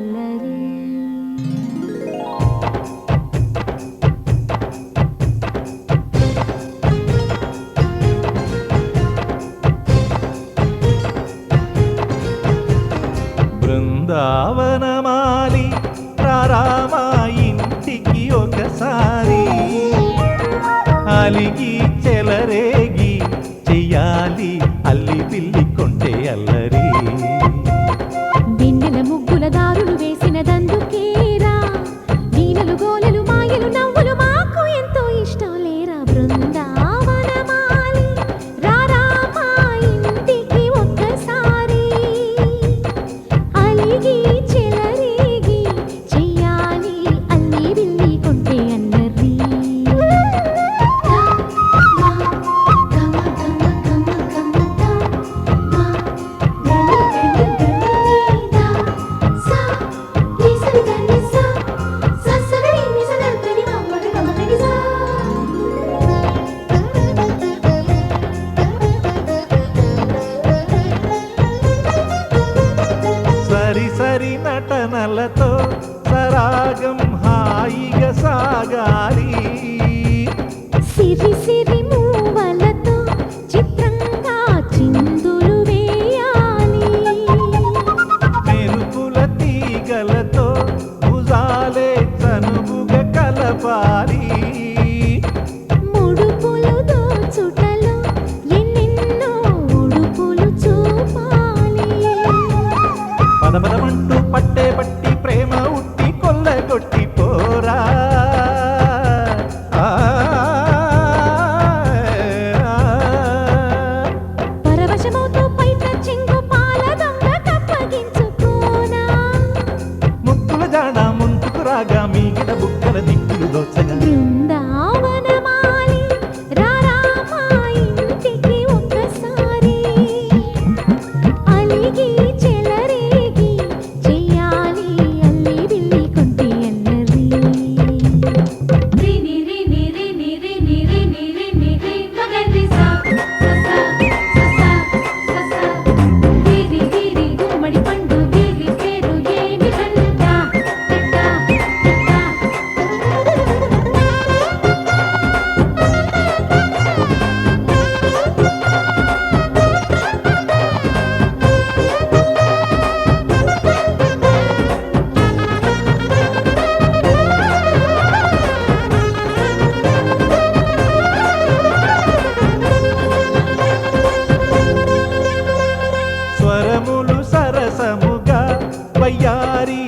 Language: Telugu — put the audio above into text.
అల్లరి. బృందావనమాలి రామా ఇంటికి ఒకసారి, అలిగి చెలరేగి చెయ్యాలి అల్లి పిల్లి కొంటే అల్లరి. వెన్నెల ముగ్గుల దారులు వేసిన దందుకేరా, నీలలు గోలలు మాయలు నవ్వులు మాకు ఎంతో ఇష్టం లేరా. బృందావనమాలి రామా ఇంటికి ఒక్కసారి, అలిగి చెలరేగి చెయ్యాలి అల్లి బిల్లి కొంటే అల్లరి. సరి సరి నటనలతో సరాగం హాయిగా సాగాలి, సిరి సిరి మూవలతో చిత్రంగా చిందులు వేయాలి. మెరుపుల తీగలతో భుజాలే చనువుగా కలపాలి. ముడుపులు దోచుటలో ఎన్నెన్నో ఉడుపులు చూపాలి. పదపదమంటూ పట్టే పట్టి ప్రేమ ఉట్టి కొల్లగొట్టి పోరా. పరవశమవుతూ పైట చెంగు పాల దొంగ కప్పగించుకోనా. ముక్కుల జాడ ముందుకు రాగా మీగిన బుక్కల దిక్కులు దోచగా. బృందావనమాలి రామా ఇంటికి ఒక్కసారి, అలిగి చెలరేగి చెయ్యాలి అల్లి బిల్లి కొంటే అల్లరి. రిని రిని రిని రిని రిని రిని రి మగరి సా ససా ససా ససా, గిరి గిరి గుమ్మడి పండు గిరి పేరు ఏమిటంట టట టట. స్వరములు సరసముగా వయ్యారి